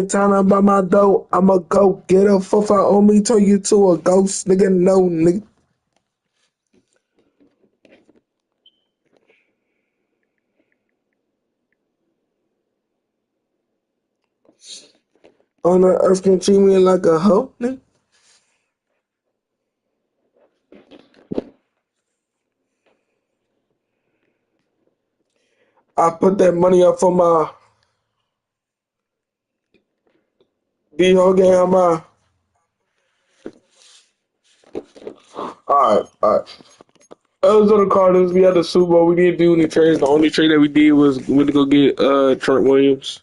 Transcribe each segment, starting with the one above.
Time by my dough, I'ma go get a 4-5 on me, turn you to a ghost, nigga. No, nigga. On the earth can treat me like a hoe, nigga. I put that money up for my D-Ho game on my. Alright. Those are the Cardinals. We had the Super Bowl. We didn't do any trades. The only trade that we did was we went to go get Trent Williams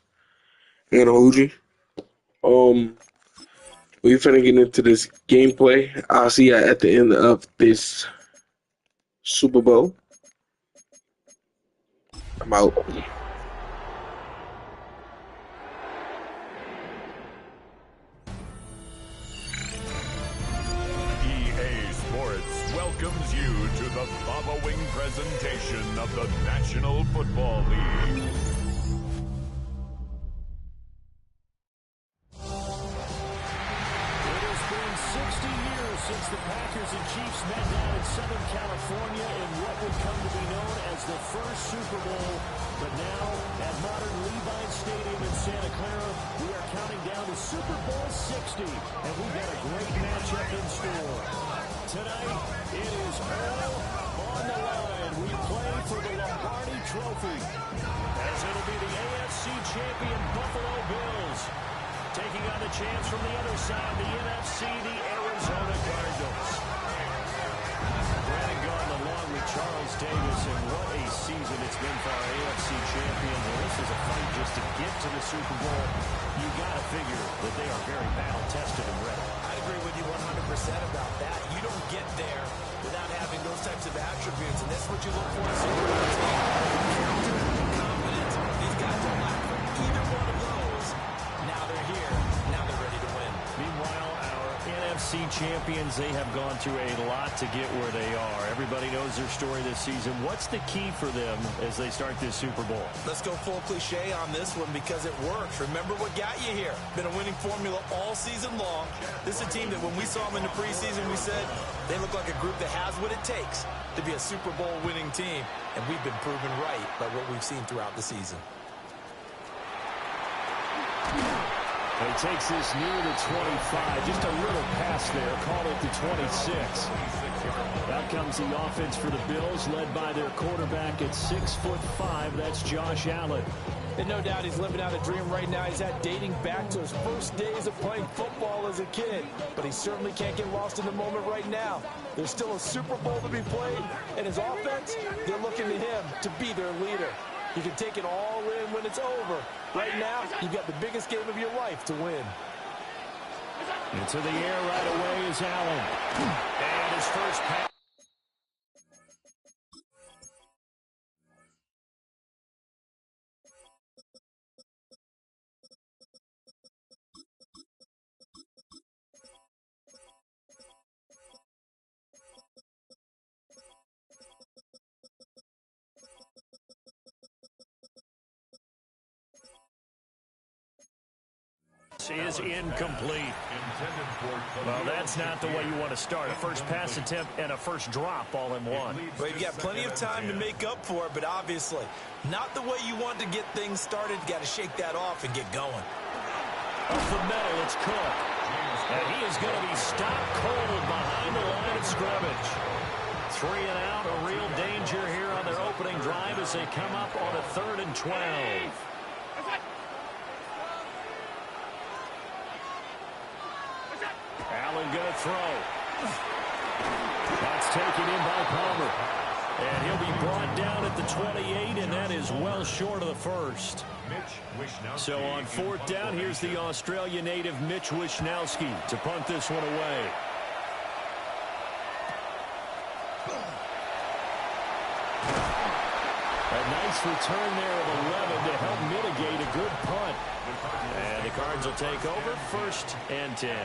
and OG. We finna get into this gameplay. I'll see you at the end of this Super Bowl. I'm out. EA Sports welcomes you to the following presentation of the National Football League. Since the Packers and Chiefs met down in Southern California in what would come to be known as the first Super Bowl. But now, at modern Levi's Stadium in Santa Clara, we are counting down to Super Bowl 60. And we've got a great matchup in store. Tonight, it is all on the line. We play for the Lombardi Trophy, as it'll be the AFC champion Buffalo Bills taking on the chance from the other side, the NFC, the Arizona Cardinals. Brandon Gaudin along with Charles Davis, and what a season it's been for our AFC champions. And this is a fight just to get to the Super Bowl. You got to figure that they are very battle-tested and ready. I agree with you 100% about that. You don't get there without having those types of attributes, and that's what you look for in a Super Bowl team. Character, confidence. These guys don't lack either one of those. Now they're here. Now they're ready to win. Meanwhile, our NFC champions, they have gone through a lot to get where they are. Everybody knows their story this season. What's the key for them as they start this Super Bowl? Let's go full cliche on this one because it works. Remember what got you here. Been a winning formula all season long. This is a team that when we saw them in the preseason, we said they look like a group that has what it takes to be a Super Bowl winning team. And we've been proven right by what we've seen throughout the season. He takes this near the 25. Just a little pass there. Call it the 26. Out comes the offense for the Bills, led by their quarterback at 6'5". That's Josh Allen. And no doubt he's living out a dream right now. He's had dating back to his first days of playing football as a kid. But he certainly can't get lost in the moment right now. There's still a Super Bowl to be played. And his offense, they're looking to him to be their leader. You can take it all in when it's over. Right now, you've got the biggest game of your life to win. Into the air right away is Allen. And his first pass. Is incomplete. Well, that's not the way you want to start. A first pass attempt and a first drop all in one. Well, you've got plenty of time to make up for it, but obviously not the way you want to get things started. You got to shake that off and get going. Up the middle, it's Cook. And he is going to be stopped cold behind the line of scrimmage. 3 and out, a real danger here on their opening drive as they come up on a 3rd and 12. Allen going to throw. That's taken in by Palmer. And he'll be brought down at the 28, and that is well short of the first. So on 4th down, here's the Australia native Mitch Wishnowsky to punt this one away. A nice return there of 11 to help mitigate a good punt. And the Cards will take over 1st and 10.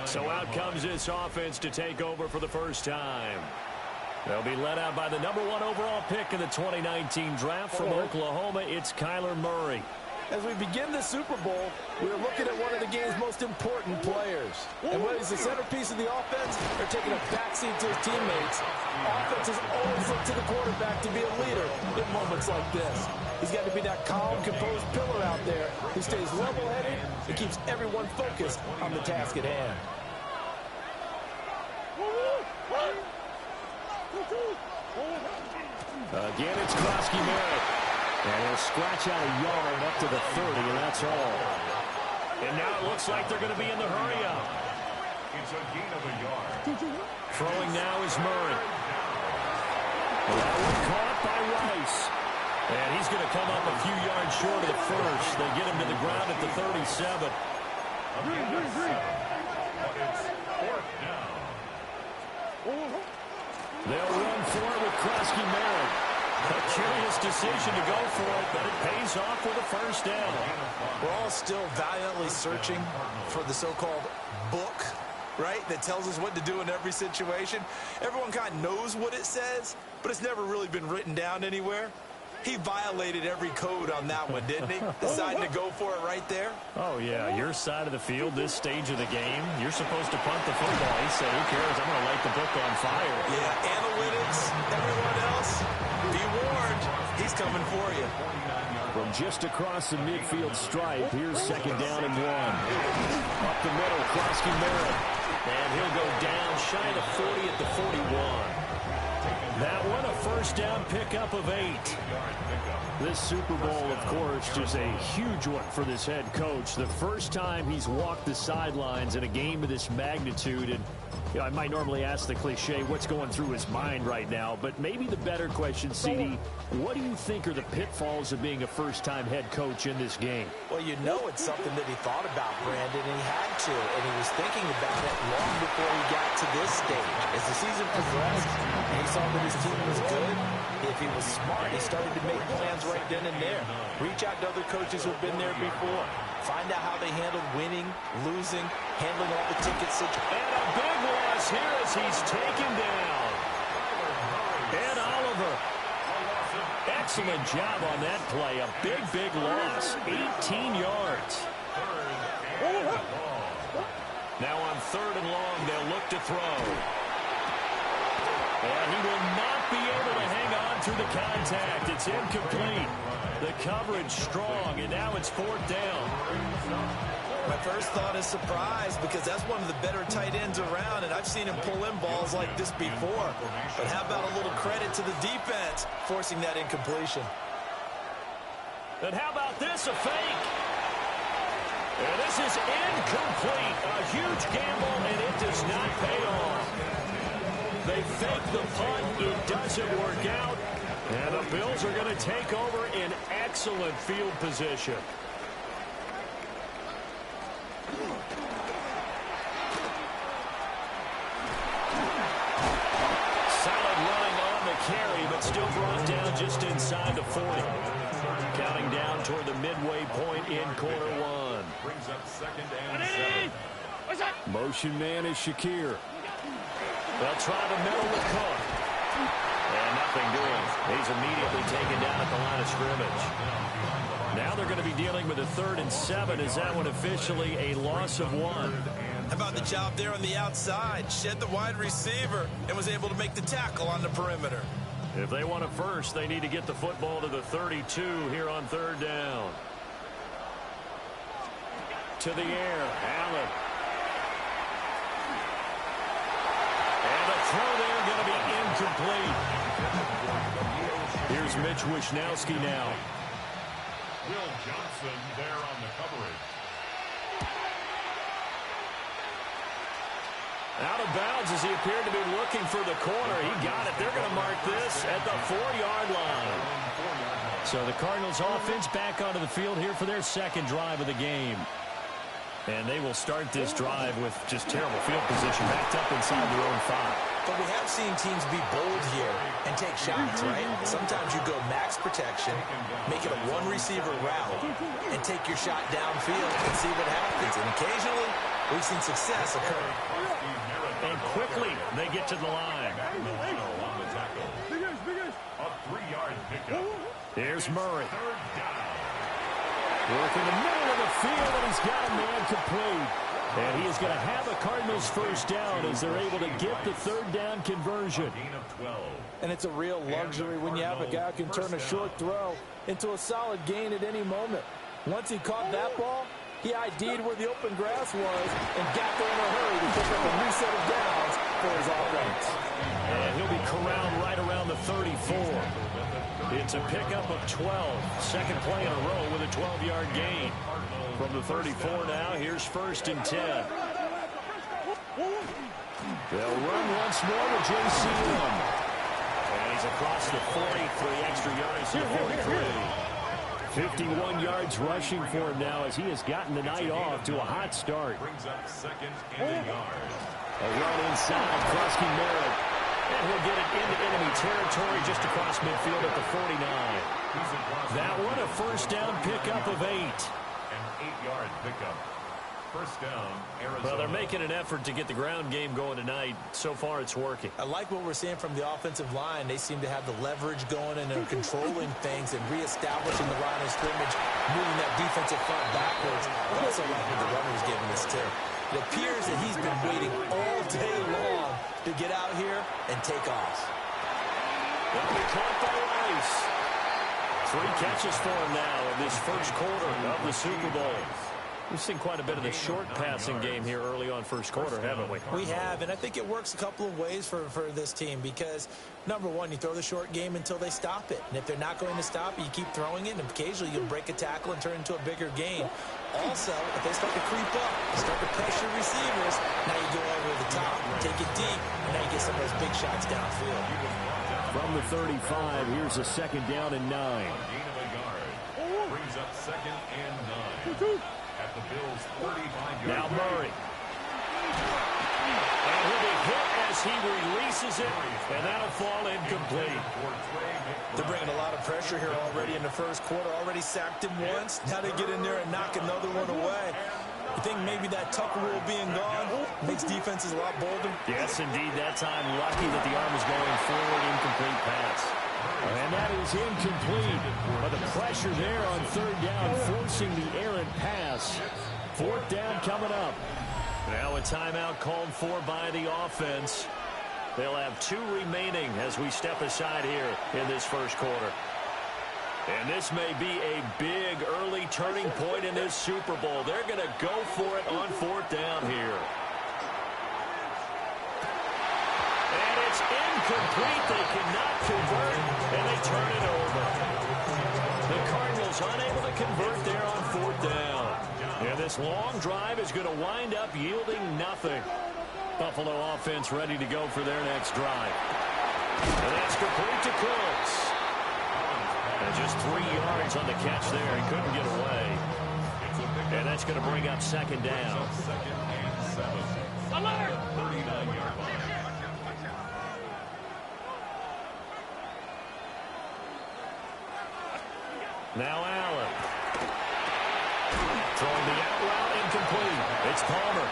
So out comes this offense to take over for the first time. They'll be led out by the #1 overall pick in the 2019 draft from Oklahoma. It's Kyler Murray. As we begin the Super Bowl, we're looking at one of the game's most important players. And whether he's the centerpiece of the offense or taking a backseat to his teammates, offenses always look to the quarterback to be a leader in moments like this. He's got to be that calm, composed pillar out there who stays level-headed and keeps everyone focused on the task at hand. Again, it's Krosky-Merritt. And he'll scratch out a yard up to the 30, and that's all. And now it looks like they're going to be in the hurry-up. It's a gain of a yard. Throwing now is Murray. That one caught by Rice. And he's going to come up a few yards short of the first. They get him to the ground at the 37. They'll run for it with Krosky-Merritt. A curious decision to go for it, but it pays off with a first down. We're all still valiantly searching for the so-called book, right, that tells us what to do in every situation. Everyone kind of knows what it says, but it's never really been written down anywhere. He violated every code on that one, didn't he? Deciding to go for it right there. Oh, yeah, your side of the field, this stage of the game, you're supposed to punt the football. He said, who cares? I'm going to light the book on fire. Yeah, analytics, everyone else, be warned, he's coming for you. From just across the midfield stripe, here's second down and 1. Up the middle, Krosky-Merritt. And he'll go down shy of 40 at the 41. That one, a first down pickup of 8. This Super Bowl, of course, is a huge one for this head coach. The first time he's walked the sidelines in a game of this magnitude. And you know, I might normally ask the cliche, what's going through his mind right now? But maybe the better question, CD, what do you think are the pitfalls of being a first-time head coach in this game? Well, you know it's something that he thought about, Brandon, and he had to. And he was thinking about it long before he got to this stage. As the season progressed, and he saw that his team was good, if he was smart, he started to make plans right then and there. Reach out to other coaches who've been there before. Find out how they handled winning, losing, handling all the ticket situations. And a big loss here as he's taken down. Ed Oliver. Excellent job on that play. A big, big loss. 18 yards. Now on third and long, they'll look to throw. And he will not be able to hang on to the contact. It's incomplete. The coverage strong, and now it's fourth down. My first thought is surprise, because that's one of the better tight ends around, and I've seen him pull in balls like this before. But how about a little credit to the defense forcing that incompletion? And how about this, a fake? And this is incomplete. A huge gamble, and it does not pay off. They fake the punt. It doesn't work out. And the Bills are going to take over in excellent field position. Solid running on the carry, but still brought down just inside the 40. Counting down toward the midway point in quarter one. Brings up second and 7. Motion man is Shakir. They'll try the middle with Cook. And nothing doing. He's immediately taken down at the line of scrimmage. Now they're going to be dealing with a 3rd and 7. Is that one officially a loss of 1? How about the job there on the outside? Shed the wide receiver and was able to make the tackle on the perimeter. If they want a first, they need to get the football to the 32 here on 3rd down. To the air, Allen. And the throw there going to be incomplete. Here's Mitch Wishnowski now. Will Johnson there on the coverage. Out of bounds as he appeared to be looking for the corner. He got it. They're going to mark this at the 4-yard line. So the Cardinals offense back onto the field here for their second drive of the game. And they will start this drive with just terrible field position, backed up inside their own 5. But we have seen teams be bold here and take shots, right? Sometimes you go max protection, make it a one-receiver route, and take your shot downfield and see what happens. And occasionally, we've seen success occur. And quickly, they get to the line. A 3-yard pickup. Here's Murray. Work in the middle of the field, and he's got a man complete. And he is going to have a Cardinals first down as they're able to get the third down conversion. And it's a real luxury when you have a guy who can turn a short throw into a solid gain at any moment. Once he caught that ball, he ID'd where the open grass was and got there in a hurry to pick up a new set of downs for his offense. And he'll be corralled right around the 34. It's a pickup of 12. Second play in a row with a 12-yard gain. From the 34 now, here's 1st and 10. They'll run once more with JCM. And he's across the 40 for the extra yards to the 43. 51 yards rushing for him now as he has gotten the night off to a hot start. Brings up 2nd and a yard. A run inside, Krusky Merritt. And he'll get it into enemy territory just across midfield at the 49. That one a first down pickup of 8. An 8-yard pickup. First down, Arizona. Well, they're making an effort to get the ground game going tonight. So far, it's working. I like what we're seeing from the offensive line. They seem to have the leverage going and they're controlling things and reestablishing the line of scrimmage, moving that defensive front backwards. I also like what the runner's giving us, too. It appears that he's been waiting all day long to get out here and take off. They'll be caught by Rice. 3 catches for him now in this first quarter of the Super Bowl. We've seen quite a bit of the short passing game here early on first quarter, haven't we? We have, and I think it works a couple of ways for this team because, number one, you throw the short game until they stop it. And if they're not going to stop it, you keep throwing it, and occasionally you'll break a tackle and turn it into a bigger gain. Also, if they start to creep up, start to pressure receivers, now you go over the top, take it deep, and now you get some of those big shots downfield. From the 35, here's a 2nd down and 9. Gain of a yard. Brings up 2nd and 9. At the Bills' 35-yard Now Murray. And he'll be hit as he releases it, and that'll fall incomplete. They're bringing a lot of pressure here already in the first quarter. Already sacked him once. Now they get in there and knock another one away. You think maybe that Tucker rule being gone makes defenses a lot bolder? Yes, indeed. That time, lucky that the arm was going forward, incomplete pass. And that is incomplete. But the pressure there on 3rd down, forcing the errant pass. 4th down coming up. Now a timeout called for by the offense. They'll have 2 remaining as we step aside here in this first quarter. And this may be a big early turning point in this Super Bowl. They're going to go for it on 4th down here. And it's incomplete. They cannot convert, and they turn it over. The Cardinals unable to convert there on 4th down. And this long drive is going to wind up yielding nothing. Buffalo offense ready to go for their next drive. And that's complete to Cooks. And just 3 yards on the catch there. He couldn't get away. And that's going to bring up 2nd down. 2nd and 7. Alert! 39-yard line. Now Allen. Throwing the out route incomplete. It's Palmer.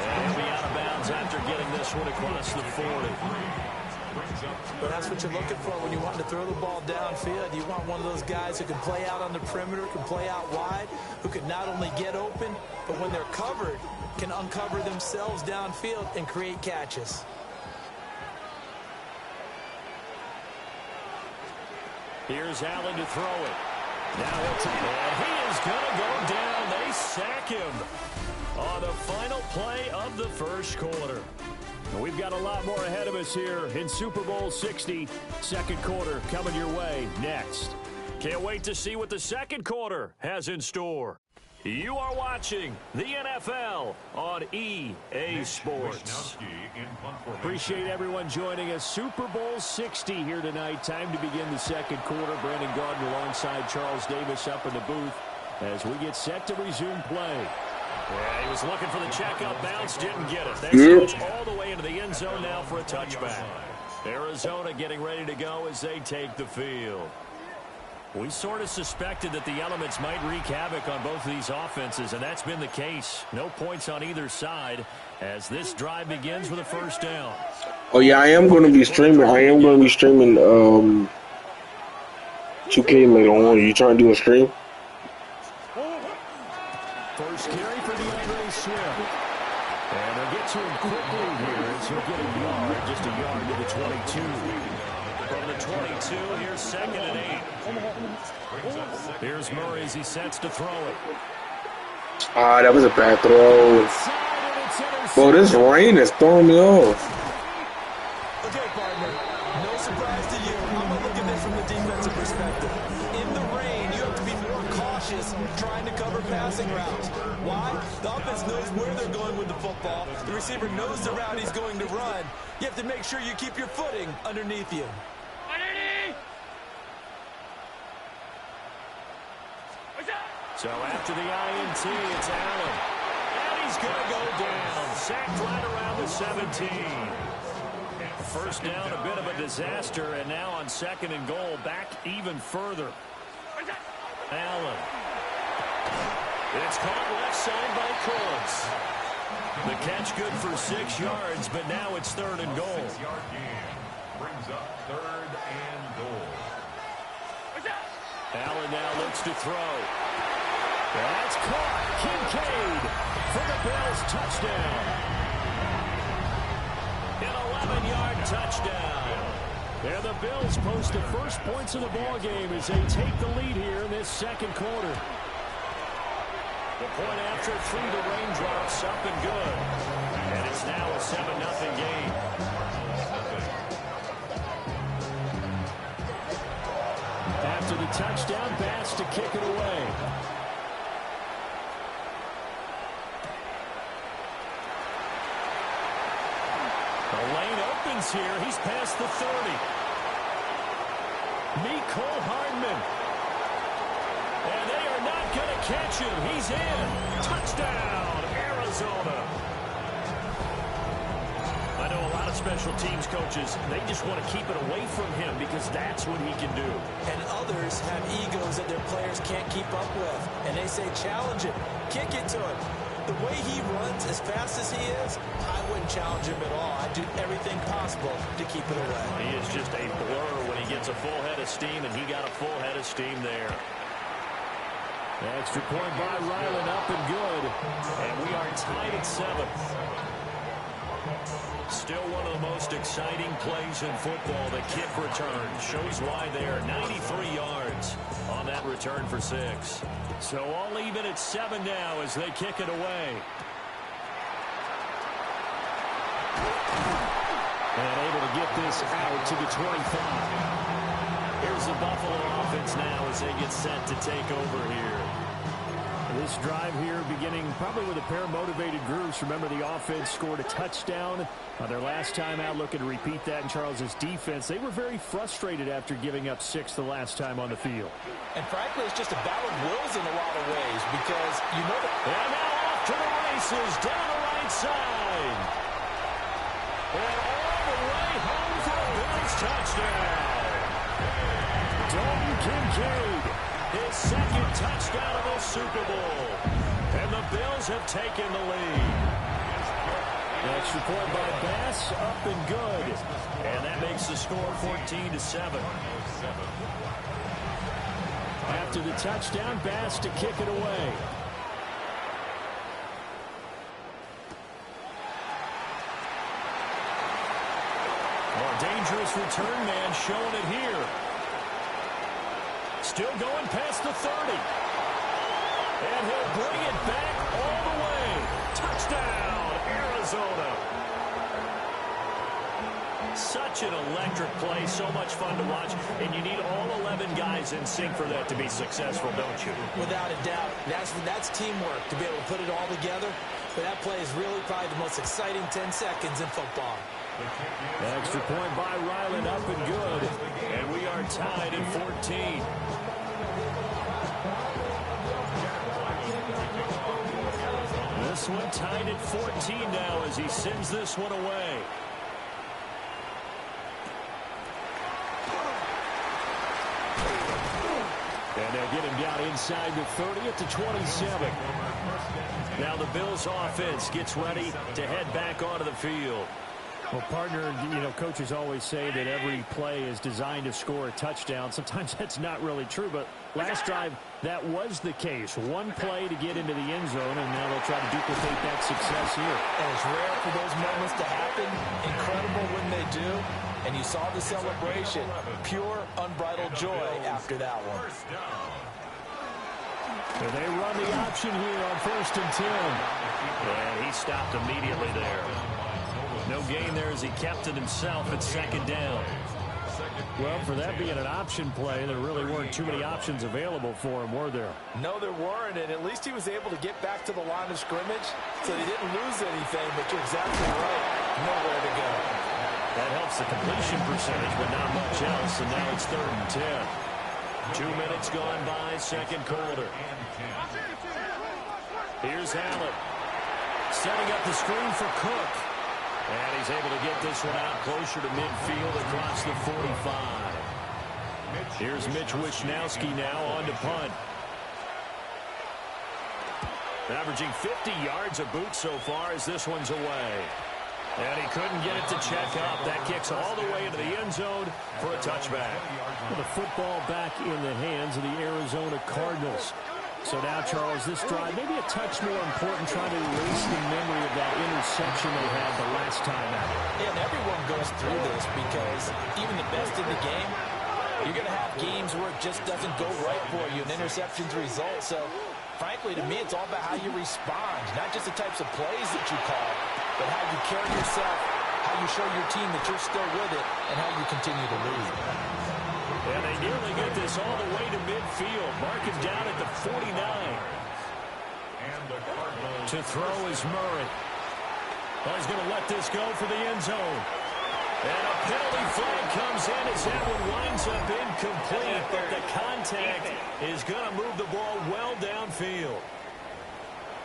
And he'll be out of bounds after getting this one across the 40. But that's what you're looking for when you want to throw the ball downfield. You want one of those guys who can play out on the perimeter, can play out wide, who can not only get open, but when they're covered, can uncover themselves downfield and create catches. Here's Allen to throw it. Now he'll take it. And he is going to go down. They sack him on the final play of the first quarter. We've got a lot more ahead of us here in Super Bowl 60. Second quarter coming your way next. Can't wait to see what the second quarter has in store. You are watching the NFL on EA Sports. Appreciate everyone joining us. Super Bowl 60 here tonight. Time to begin the second quarter. Brandon Gardner alongside Charles Davis up in the booth as we get set to resume play. Yeah, he was looking for the checkup bounce, didn't get it. That's goes all the way into the end zone now for a touchback. Arizona getting ready to go as they take the field. We sort of suspected that the elements might wreak havoc on both of these offenses, and that's been the case. No points on either side as this drive begins with a first down. Oh, yeah, I am going to be streaming. I am going to be streaming 2K later on. Are you trying to do a stream? DeAndre Swift. And they'll get to him quickly here as he'll get a yard, just a yard to the 22. From the 22, here's 2nd and 8. Here's Murray as he sets to throw it. Ah, that was a bad throw. Bro, this rain is throwing me off. Okay, partner, no surprise to you. I'm going to look at this from the defensive perspective. In the rain, you have to be more cautious trying to cover passing routes. Why? The offense knows where they're going with the football. The receiver knows the route he's going to run. You have to make sure you keep your footing underneath you. So after the INT, it's Allen. And he's going to go down. Sacked right around the 17. First down, a bit of a disaster, and now on 2nd and goal, back even further. Allen. It's caught left side by Coles. The catch good for 6 yards, but now it's 3rd and goal. 6-yard gain brings up 3rd and goal. Allen now looks to throw. That's caught. Kincaid for the Bills touchdown. An 11-yard touchdown. And the Bills post the first points of the ball game as they take the lead here in this 2nd quarter. The point after through the raindrops, up and good. And it's now a 7-0 game. After the touchdown, Bass to kick it away. The lane opens here. He's past the 30. Mecole Hardman. And they are not going to catch him. He's in. Touchdown, Arizona. I know a lot of special teams coaches, they just want to keep it away from him because that's what he can do. And others have egos that their players can't keep up with. And they say, challenge him. Kick it to him. The way he runs, as fast as he is, I wouldn't challenge him at all. I'd do everything possible to keep it away. He is just a blur when he gets a full head of steam, and he got a full head of steam there. Extra point by Ryland, up and good. And we are tied at 7. Still one of the most exciting plays in football, the kick return. Shows why there, 93 yards on that return for 6. So all even at 7 now as they kick it away. And able to get this out to the 25. Here's the Buffalo offense now as they get set to take over here. This drive here beginning probably with a pair of motivated groups. Remember, the offense scored a touchdown on their last time out. Looking to repeat that in Charles's defense. They were very frustrated after giving up 6 the last time on the field. And frankly, it's just a battle of wills in a lot of ways because you know that. And now off to the races down the right side. And all the way home for a Bills touchdown. Dalton Kincaid, his 2nd touchdown of the Super Bowl. And the Bills have taken the lead. Extra point by Bass, up and good. And that makes the score 14-7. After the touchdown, Bass to kick it away. More dangerous return man showing it here. Still going past the 30. And he'll bring it back all the way. Touchdown, Arizona. Such an electric play, so much fun to watch. And you need all 11 guys in sync for that to be successful, don't you? Without a doubt. That's teamwork to be able to put it all together. But that play is really probably the most exciting 10 seconds in football. Extra point by Ryland, up and good. And we are tied at 14. This one tied at 14 now as he sends this one away. And they'll get him down inside the 30 at the 27. Now the Bills offense gets ready to head back onto the field. Well, partner, you know, coaches always say that every play is designed to score a touchdown. Sometimes that's not really true, but last drive, that was the case. One play to get into the end zone, and now they'll try to duplicate that success here. And it's rare for those moments to happen. Incredible when they do. And you saw the celebration. Pure, unbridled joy after that one. So they run the option here on 1st and 10. And he stopped immediately there. No gain there as he kept it himself at 2nd down. Well, for that being an option play, there really weren't too many options available for him, were there? No, there weren't, and at least he was able to get back to the line of scrimmage, so he didn't lose anything, but you're exactly right. Nowhere to go. That helps the completion percentage, but not much else, and now it's 3rd and 10. 2 minutes gone by, 2nd quarter. Here's Allen. Setting up the screen for Cook. And he's able to get this one out closer to midfield across the 45. Here's Mitch Wishnowski now on to punt. Averaging 50 yards a boot so far as this one's away. And he couldn't get it to check up. That kicks all the way into the end zone for a touchback. Well, the football back in the hands of the Arizona Cardinals. So now, Charles, this drive maybe a touch more important, trying to erase the memory of that interception they had the last time out. Yeah, and everyone goes through this because even the best in the game, you're going to have games where it just doesn't go right for you, and interceptions result. So, frankly, to me, it's all about how you respond, not just the types of plays that you call, but how you carry yourself, how you show your team that you're still with it, and how you continue to lead. And they nearly get this all the way to midfield. Mark him down at the 49. To throw is Murray. Well, he's going to let this go for the end zone. And a penalty flag comes in as that one winds up incomplete. But the contact is going to move the ball well downfield.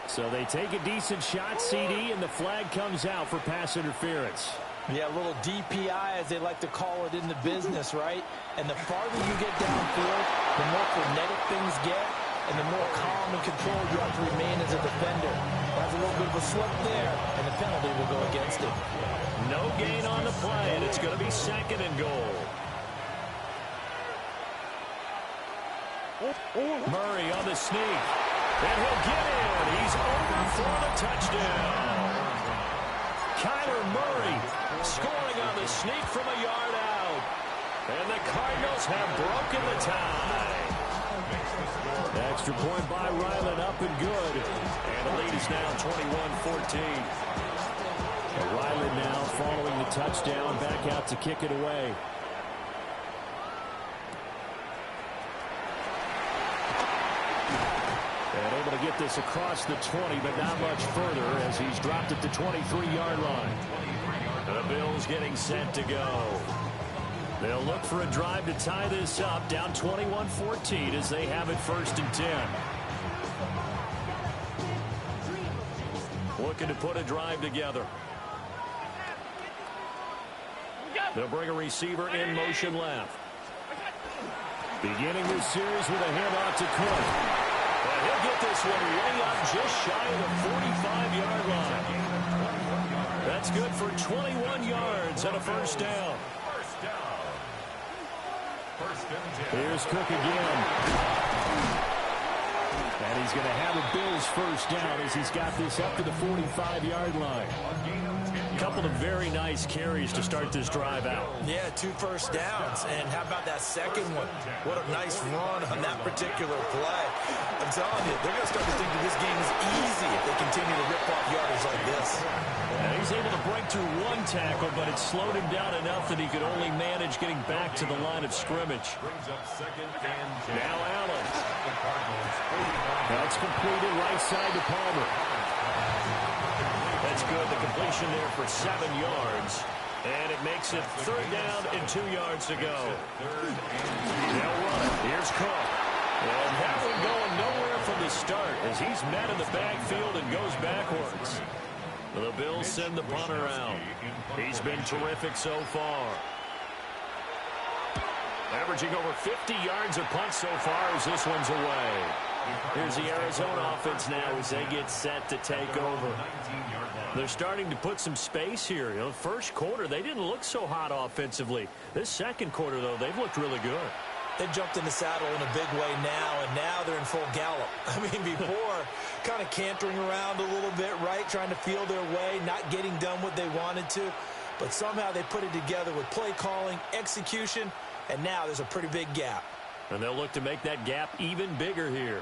So they take a decent shot, CD, and the flag comes out for pass interference. Yeah, a little DPI, as they like to call it in the business, right? And the farther you get downfield, the more frenetic things get, and the more calm and controlled you have to remain as a defender. Has a little bit of a slip there, and the penalty will go against him. No gain on the play, and it's going to be 2nd and goal. Murray on the sneak, and he'll get in. He's over for the touchdown. Kyler Murray scoring on the sneak from a yard out. And the Cardinals have broken the tie. Extra point by Ryland, up and good. And the lead is now 21-14. Ryland now following the touchdown, back out to kick it away. And able to get this across the 20, but not much further as he's dropped at the 23-yard line. The Bills getting set to go. They'll look for a drive to tie this up, down 21-14 as they have it 1st and 10. Looking to put a drive together. They'll bring a receiver in motion left. Beginning this series with a handoff to Cook. And he'll get this one way up just shy of the 45-yard line. That's good for 21 yards and a 1st down. Here's Cook again. And he's going to have a Bills 1st down as he's got this up to the 45-yard line. A couple of very nice carries to start this drive out. Yeah, 2 first downs. And how about that second one? What a nice run on that particular play. I'm telling you, they're going to start to think that this game is easy if they continue to rip off yardage like this. And he's able to break through 1 tackle, but it slowed him down enough that he could only manage getting back to the line of scrimmage. Now Allen. That's completed right side to Palmer. That's good. The completion there for 7 yards. And it makes it 3rd down and 2 yards to go. They'll run it. Here's Cook. And that one going nowhere from the start as he's met in the backfield and goes backwards. The Bills send the punter out. He's been terrific so far. Averaging over 50 yards a punt so far as this one's away. Here's the Arizona offense now as they get set to take over. They're starting to put some space here. You know, first quarter, they didn't look so hot offensively. This second quarter, though, they've looked really good. They jumped in the saddle in a big way now, and now they're in full gallop. I mean, before, kind of cantering around a little bit, right, trying to feel their way, not getting done what they wanted to. But somehow they put it together with play calling, execution, and now there's a pretty big gap. And they'll look to make that gap even bigger here.